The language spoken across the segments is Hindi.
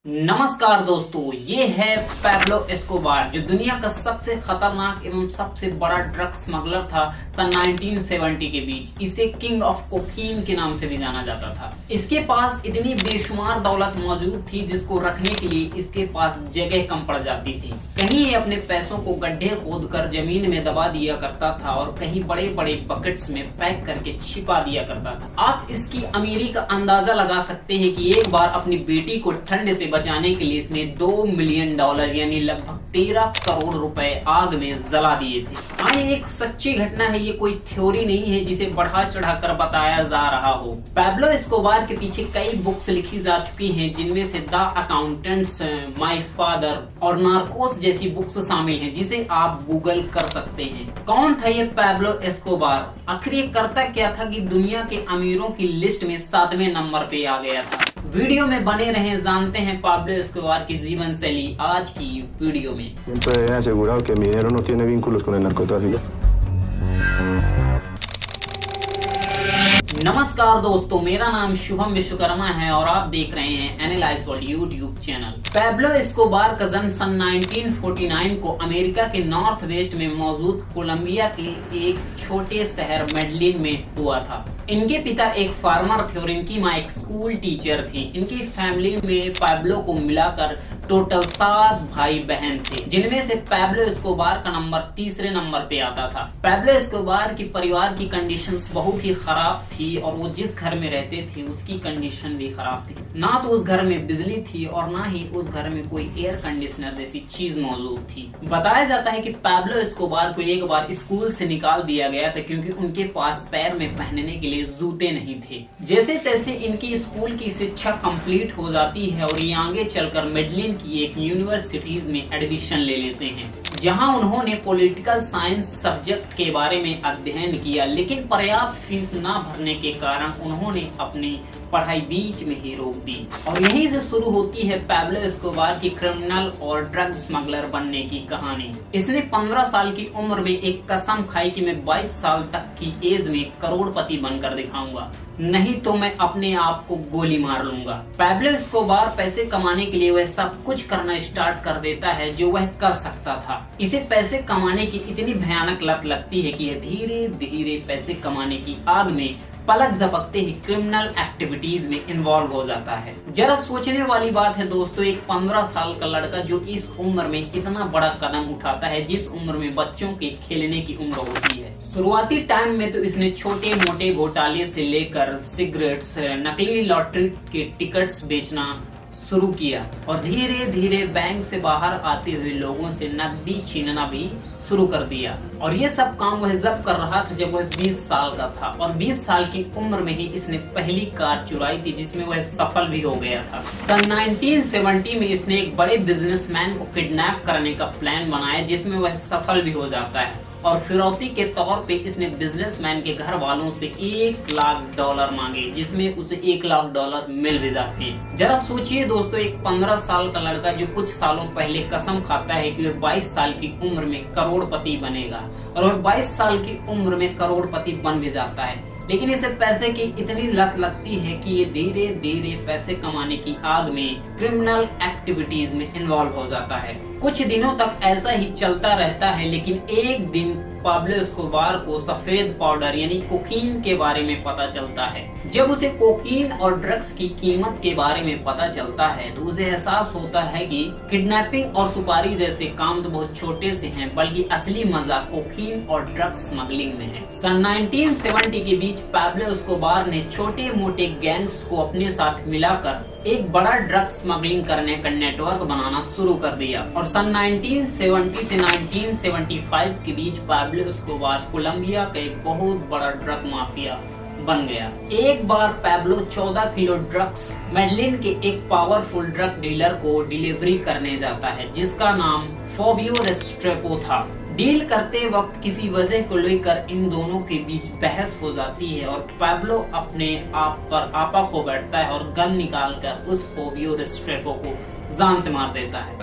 नमस्कार दोस्तों, ये है पैब्लो एस्कोबार जो दुनिया का सबसे खतरनाक एवं सबसे बड़ा ड्रग स्मगलर था सन 1970 के बीच। इसे किंग ऑफ कोकीन के नाम से भी जाना जाता था। इसके पास इतनी बेशुमार दौलत मौजूद थी जिसको रखने के लिए इसके पास जगह कम पड़ जाती थी। कहीं ये अपने पैसों को गड्ढे खोद कर जमीन में दबा दिया करता था और कहीं बड़े बड़े बकेट्स में पैक करके छिपा दिया करता था। आप इसकी अमीरी का अंदाजा लगा सकते हैं कि एक बार अपनी बेटी को ठंड से बचाने के लिए इसने $2 मिलियन यानी लगभग 13 करोड़ रुपए आग में जला दिए थे। हाँ, ये एक सच्ची घटना है, ये कोई थ्योरी नहीं है जिसे बढ़ा चढ़ा कर बताया जा रहा हो। पैब्लो एस्कोबार के पीछे कई बुक्स लिखी जा चुकी हैं, जिनमें से द अकाउंटेंट्स, माय फादर और नार्कोस जैसी बुक्स शामिल हैं, जिसे आप गूगल कर सकते हैं। कौन था ये पैब्लो एस्कोबार? आखिर ये करता क्या था कि दुनिया के अमीरों की लिस्ट में 7वें नंबर पे आ गया था। वीडियो में बने रहें, जानते हैं पैब्लो एस्कोबार की जीवन शैली आज की वीडियो में। Siempre he asegurado que mi dinero no tiene vínculos con el narcotráfico. नमस्कार दोस्तों, मेरा नाम शुभम विश्वकर्मा है और आप देख रहे हैं analyse world YouTube channel. Pablo Escobar का जन्म सन 1949 को अमेरिका के नॉर्थ वेस्ट में मौजूद कोलंबिया के एक छोटे शहर मेडलिन में हुआ था। इनके पिता एक फार्मर थे और इनकी माँ एक स्कूल टीचर थी। इनकी फैमिली में पैब्लो को मिलाकर टोटल 7 भाई बहन थे, जिनमें से पैब्लो एस्कोबार का नंबर तीसरे नंबर पे आता था। पैब्लो एस्कोबार की परिवार की कंडीशंस बहुत ही खराब थी और वो जिस घर में रहते थे उसकी कंडीशन भी खराब थी। ना तो उस घर में बिजली थी और ना ही उस घर में कोई एयर कंडीशनर जैसी चीज मौजूद थी। बताया जाता है कि पैब्लो एस्कोबार को एक बार स्कूल से निकाल दिया गया था क्योंकि उनके पास पैर में पहनने के लिए जूते नहीं थे। जैसे तैसे इनकी स्कूल की शिक्षा कंप्लीट हो जाती है और ये आगे चलकर मेडलिन की एक यूनिवर्सिटीज में एडमिशन ले लेते हैं, जहां उन्होंने पॉलिटिकल साइंस सब्जेक्ट के बारे में अध्ययन किया, लेकिन पर्याप्त फीस न भरने के कारण उन्होंने अपनी पढ़ाई बीच में ही रोक दी। और यहीं से शुरू होती है पैब्लो एस्कोबार की क्रिमिनल और ड्रग स्मगलर बनने की कहानी। इसने 15 साल की उम्र में एक कसम खाई कि मैं 22 साल तक की एज में करोड़पति बनकर दिखाऊंगा, नहीं तो मैं अपने आप को गोली मार लूंगा। पैब्लो एस्कोबार पैसे कमाने के लिए वह सब कुछ करना स्टार्ट कर देता है जो वह कर सकता था। इसे पैसे कमाने की इतनी भयानक लत लगती है कि यह धीरे धीरे पैसे कमाने की आग में पलक झपकते ही क्रिमिनल एक्टिविटीज में इन्वॉल्व हो जाता है। जरा सोचने वाली बात है दोस्तों, एक 15 साल का लड़का जो इस उम्र में इतना बड़ा कदम उठाता है, जिस उम्र में बच्चों के खेलने की उम्र होती है। शुरुआती टाइम में तो इसने छोटे मोटे घोटाले से लेकर सिगरेट्स, नकली लॉटरी के टिकट्स बेचना शुरू किया और धीरे धीरे बैंक से बाहर आते हुए लोगों से नकदी छीनना भी शुरू कर दिया। और ये सब काम वह जब कर रहा था जब वह 20 साल का था और 20 साल की उम्र में ही इसने पहली कार चुराई थी, जिसमें वह सफल भी हो गया था। सन 1970 में इसने एक बड़े बिजनेसमैन को किडनैप करने का प्लान बनाया, जिसमें वह सफल भी हो जाता है और फिरौती के तौर पे इसने बिजनेसमैन के घर वालों से $1 लाख मांगे, जिसमें उसे $1 लाख मिल भी जाते हैं। जरा सोचिए दोस्तों, एक 15 साल का लड़का जो कुछ सालों पहले कसम खाता है कि वह 22 साल की उम्र में करोड़पति बनेगा और वह 22 साल की उम्र में करोड़पति बन भी जाता है, लेकिन इसे पैसे की इतनी लत लगती है कि ये धीरे धीरे पैसे कमाने की आग में क्रिमिनल एक्टिविटीज में इन्वॉल्व हो जाता है। कुछ दिनों तक ऐसा ही चलता रहता है, लेकिन एक दिन पैब्लो एस्कोबार को सफेद पाउडर यानी कोकीन के बारे में पता चलता है। जब उसे कोकीन और ड्रग्स की कीमत के बारे में पता चलता है तो उसे एहसास होता है कि किडनैपिंग और सुपारी जैसे काम तो बहुत छोटे से हैं, बल्कि असली मजा कोकीन और ड्रग्स स्मगलिंग में है। सन 1970 के बीच पैब्लो एस्कोबार ने छोटे मोटे गैंग्स को अपने साथ मिलाकर एक बड़ा ड्रग स्मगलिंग करने का नेटवर्क बनाना शुरू कर दिया और सन 1970 से 1975 के बीच पैब्लो एस्कोबार कोलंबिया का एक बहुत बड़ा ड्रग माफिया बन गया। एक बार पैब्लो 14 किलो ड्रग्स मेडलिन के एक पावरफुल ड्रग डीलर को डिलीवरी करने जाता है, जिसका नाम फाबियो रेस्ट्रेपो था। डील करते वक्त किसी वजह को लेकर इन दोनों के बीच बहस हो जाती है और पैब्लो अपने आप पर आपा खो बैठता है और गन निकालकर उस फाबियो रेस्ट्रेपो को जान से मार देता है।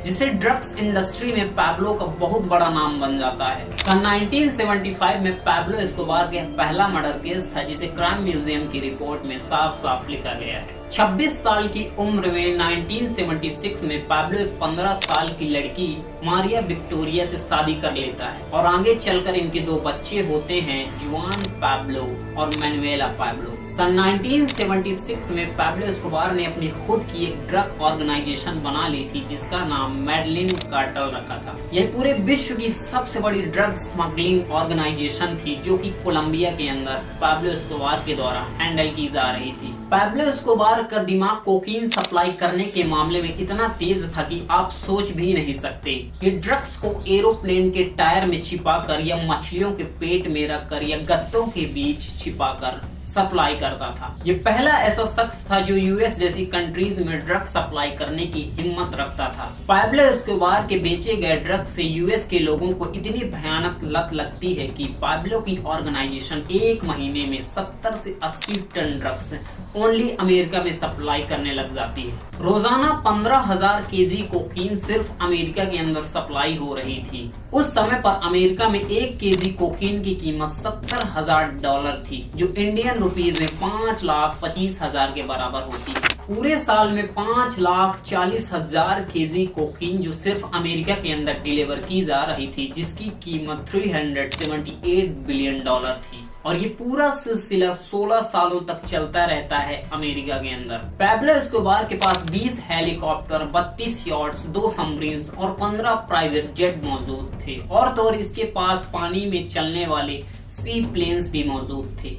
जिससे ड्रग्स इंडस्ट्री में पैब्लो का बहुत बड़ा नाम बन जाता है। सन 1975 में पैब्लो एस्कोबार का पहला मर्डर केस था, जिसे क्राइम म्यूजियम की रिपोर्ट में साफ साफ लिखा गया है। 26 साल की उम्र में 1976 में पैब्लो एक 15 साल की लड़की मारिया विक्टोरिया से शादी कर लेता है और आगे चलकर इनके 2 बच्चे होते हैं, जुआन पैब्लो और मैनुएला पैब्लो। सन 1976 में पैब्लो एस्कोबार ने अपनी खुद की एक ड्रग ऑर्गेनाइजेशन बना ली थी, जिसका नाम मेडलिन कार्टेल रखा था। यह पूरे विश्व की सबसे बड़ी ड्रग स्मगलिंग ऑर्गेनाइजेशन थी, जो कि कोलंबिया के अंदर पैब्लो एस्कोबार के द्वारा हैंडल की जा रही थी। पैब्लो एस्कोबार का दिमाग कोकीन सप्लाई करने के मामले में इतना तेज था कि आप सोच भी नहीं सकते कि ड्रग्स को एरोप्लेन के टायर में छिपाकर या मछलियों के पेट में रखकर या गत्तों के बीच छिपाकर सप्लाई करता था। ये पहला ऐसा शख्स था जो यूएस जैसी कंट्रीज में ड्रग सप्लाई करने की हिम्मत रखता था। पैब्लो एस्कोबार के बेचे गए ड्रग्स से यूएस के लोगों को इतनी भयानक लत लगती है कि पैब्लो की ऑर्गेनाइजेशन एक महीने में 70 से 80 टन ड्रग्स ओनली अमेरिका में सप्लाई करने लग जाती है। रोजाना 15,000 केजी कोकीन सिर्फ अमेरिका के अंदर सप्लाई हो रही थी। उस समय पर अमेरिका में 1 केजी कोकीन की कीमत $70,000 थी, जो इंडियन रुपीज में 5,25,000 के बराबर होती है। पूरे साल में 5,40,000 केजी कोकीन जो सिर्फ अमेरिका के अंदर डिलीवर की जा रही थी, जिसकी कीमत $378 बिलियन थी। और ये पूरा सिलसिला 16 सालों तक चलता रहता है अमेरिका के अंदर। पैब्लो एस्कोबार के पास 20 हेलीकॉप्टर, 32 यॉट्स, 2 सबमरीन्स और 15 प्राइवेट जेट मौजूद थे। और तो और इसके पास पानी में चलने वाले सी प्लेन्स भी मौजूद थे।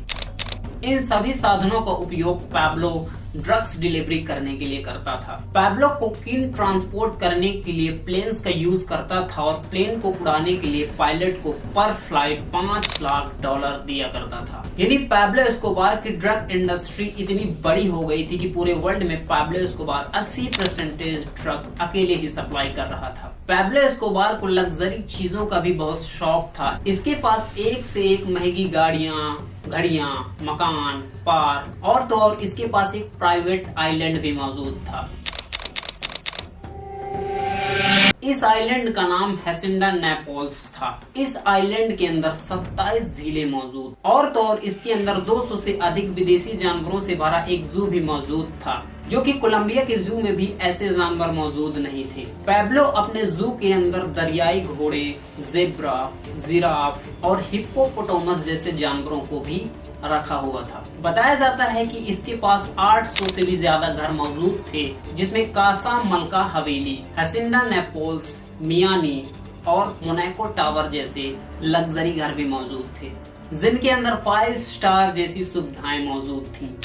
इन सभी साधनों का उपयोग पैब्लो ड्रग्स डिलीवरी करने के लिए करता था। पैब्लो कोकीन ट्रांसपोर्ट करने के लिए प्लेन्स का यूज करता था और प्लेन को उड़ाने के लिए पायलट को पर फ्लाइट $5 लाख दिया करता था। यानी पैब्लो एस्कोबार की ड्रग इंडस्ट्री इतनी बड़ी हो गई थी कि पूरे वर्ल्ड में पैब्लो एस्कोबार 80% ड्रग अकेले ही सप्लाई कर रहा था। पैब्लो एस्कोबार को लग्जरी चीजों का भी बहुत शौक था। इसके पास एक से एक महंगी गाड़ियां, घड़ियां, मकान, कार और तो और इसके पास एक प्राइवेट आइलैंड भी मौजूद था। इस आइलैंड का नाम हेसिंडा नेपोल्स था। इस आइलैंड के अंदर 27 झीलें मौजूद और तो और इसके अंदर 200 से अधिक विदेशी जानवरों से भरा एक जू भी मौजूद था, जो कि कोलंबिया के जू में भी ऐसे जानवर मौजूद नहीं थे। पैब्लो अपने जू के अंदर दरियाई घोड़े, जेब्रा, जिराफ और हिप्पोपोटामस जैसे जानवरों को भी रखा हुआ था। बताया जाता है कि इसके पास 800 से भी ज्यादा घर मौजूद थे, जिसमें कासा मल्का हवेली, हेसिंडा नेपोल्स, मियामी और मोनाको टावर जैसे लग्जरी घर भी मौजूद थे, जिनके अंदर 5 स्टार जैसी सुविधाएं मौजूद थी।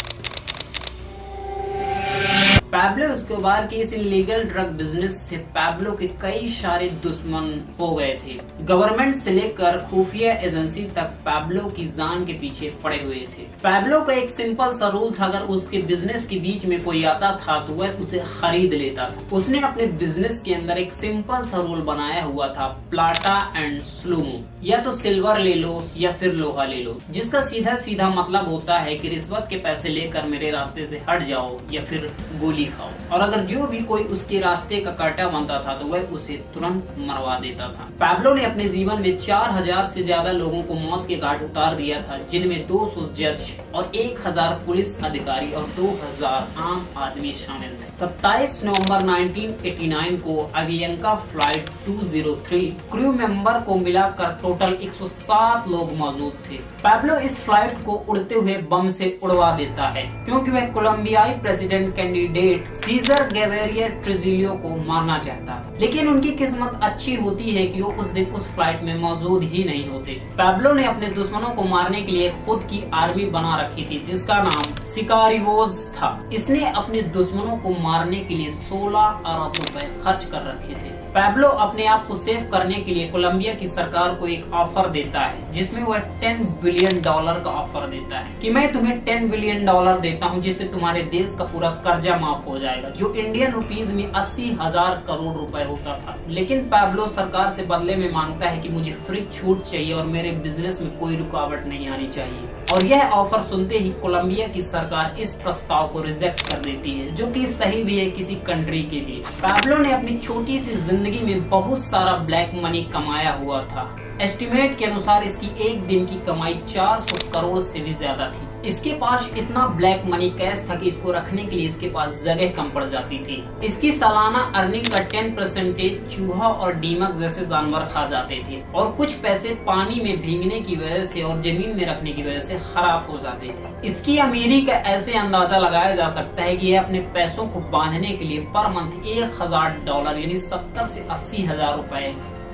पैब्लो एस्कोबार के इस इलीगल ड्रग बिजनेस से पैब्लो के कई सारे दुश्मन हो गए थे। गवर्नमेंट से लेकर खुफिया एजेंसी तक पैब्लो की जान के पीछे पड़े हुए थे। पैब्लो का एक सिंपल सा रूल था, अगर उसके बिजनेस के बीच में कोई आता था तो वह उसे खरीद लेता था। उसने अपने बिजनेस के अंदर एक सिंपल सा रूल बनाया हुआ था, प्लाटा एंड स्लूमो, या तो सिल्वर ले लो या फिर लोहा ले लो, जिसका सीधा सीधा मतलब होता है कि रिश्वत के पैसे लेकर मेरे रास्ते से हट जाओ या फिर गोली खाओ। और अगर जो भी कोई उसके रास्ते का कांटा बनता था तो वह उसे तुरंत मरवा देता था। पैब्लो ने अपने जीवन में 4000 से ज्यादा लोगों को मौत के घाट उतार दिया था, जिनमें 200 जज और 1000 पुलिस अधिकारी और 2000 आम आदमी शामिल थे। 27 नवंबर 1989 को अवियंका फ्लाइट 203 क्रू मेंबर को मिलाकर टोटल 107 लोग मौजूद थे। पैब्लो इस फ्लाइट को उड़ते हुए बम से उड़वा देता है, क्योंकि वह कोलंबियाई प्रेसिडेंट कैंडिडेट सीजर गैविरिया ट्रेजिलियो को मारना चाहता था। लेकिन उनकी किस्मत अच्छी होती है कि वो उस दिन उस फ्लाइट में मौजूद ही नहीं होते। पैब्लो ने अपने दुश्मनों को मारने के लिए खुद की आर्मी बना रखी थी, जिसका नाम सिकारियोज था। इसने अपने दुश्मनों को मारने के लिए 16 अरब रुपए खर्च कर रखे थे। पैब्लो अपने आप को सेव करने के लिए कोलंबिया की सरकार को एक ऑफर देता है, जिसमें वह $10 बिलियन का ऑफर देता है कि मैं तुम्हें $10 बिलियन देता हूं, जिससे तुम्हारे देश का पूरा कर्जा माफ हो जाएगा, जो इंडियन रुपीज में 80,000 करोड़ रुपए होता था। लेकिन पैब्लो सरकार से बदले में मांगता है कि मुझे फ्री छूट चाहिए और मेरे बिजनेस में कोई रुकावट नहीं आनी चाहिए। और यह ऑफर सुनते ही कोलंबिया की सरकार इस प्रस्ताव को रिजेक्ट कर देती है, जो कि सही भी है किसी कंट्री के लिए। पैब्लो ने अपनी छोटी सी जिंदगी में बहुत सारा ब्लैक मनी कमाया हुआ था। एस्टिमेट के अनुसार इसकी एक दिन की कमाई 400 करोड़ से भी ज्यादा थी। इसके पास इतना ब्लैक मनी कैश था कि इसको रखने के लिए इसके पास जगह कम पड़ जाती थी। इसकी सालाना अर्निंग का 10% चूहा और दीमक जैसे जानवर खा जाते थे और कुछ पैसे पानी में भीगने की वजह से और जमीन में रखने की वजह से खराब हो जाते थे। इसकी अमीरी का ऐसे अंदाजा लगाया जा सकता है कि यह अपने पैसों को बांधने के लिए पर मंथ $1000 यानी 70 से 80 हजार रुपए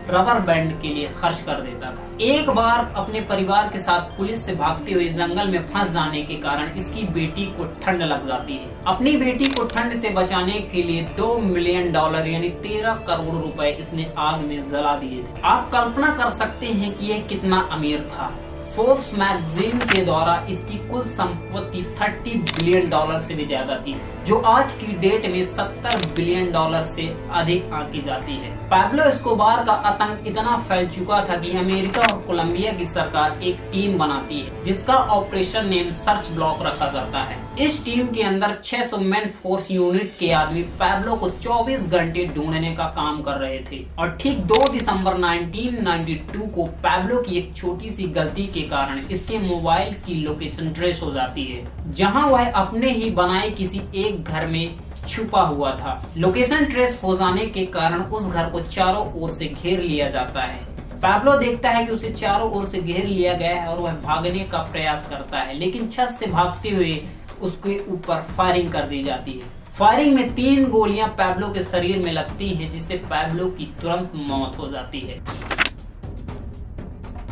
रबर बैंड के लिए खर्च कर देता था। एक बार अपने परिवार के साथ पुलिस से भागते हुए जंगल में फंस जाने के कारण इसकी बेटी को ठंड लग जाती है। अपनी बेटी को ठंड से बचाने के लिए $2 मिलियन यानी 13 करोड़ रुपए इसने आग में जला दिए थे। आप कल्पना कर सकते हैं कि यह कितना अमीर था। फोर्ब्स मैगजीन के द्वारा इसकी कुल संपत्ति $30 बिलियन से भी ज्यादा थी, जो आज की डेट में $70 बिलियन से अधिक आंकी जाती है। पैब्लो एस्कोबार का आतंक इतना फैल चुका था कि अमेरिका और कोलंबिया की सरकार एक टीम बनाती है, जिसका ऑपरेशन नेम सर्च ब्लॉक रखा जाता है। इस टीम के अंदर 600 मैन फोर्स यूनिट के आदमी पैब्लो को 24 घंटे ढूंढने का काम कर रहे थे। और ठीक 2 दिसंबर 1992 को पैब्लो की एक छोटी सी गलती के कारण इसके मोबाइल की लोकेशन ट्रेस हो जाती है, जहां वह अपने ही बनाए किसी एक घर में छुपा हुआ था। लोकेशन ट्रेस हो जाने के कारण उस घर को चारों ओर से घेर लिया जाता है। पैब्लो देखता है कि उसे चारों ओर से घेर लिया गया है और वह भागने का प्रयास करता है, लेकिन छत से भागते हुए उसके ऊपर फायरिंग कर दी जाती है। फायरिंग में 3 गोलियां पैब्लो के शरीर में लगती हैं, जिससे पैब्लो की तुरंत मौत हो जाती है।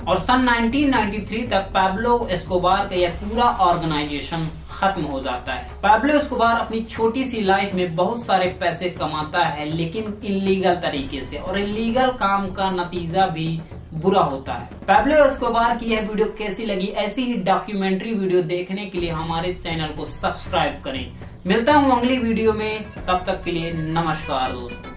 और सन 1993 तक पैब्लो एस्कोबार का यह पूरा ऑर्गेनाइजेशन खत्म हो जाता है। पैब्लो एस्कोबार अपनी छोटी सी लाइफ में बहुत सारे पैसे कमाता है, लेकिन इल्लीगल तरीके से, और इल्लीगल काम का नतीजा भी बुरा होता है। पैब्लो एस्कोबार की यह वीडियो कैसी लगी? ऐसी ही डॉक्यूमेंट्री वीडियो देखने के लिए हमारे चैनल को सब्सक्राइब करें। मिलता हूँ अगली वीडियो में, तब तक के लिए नमस्कार दोस्तों।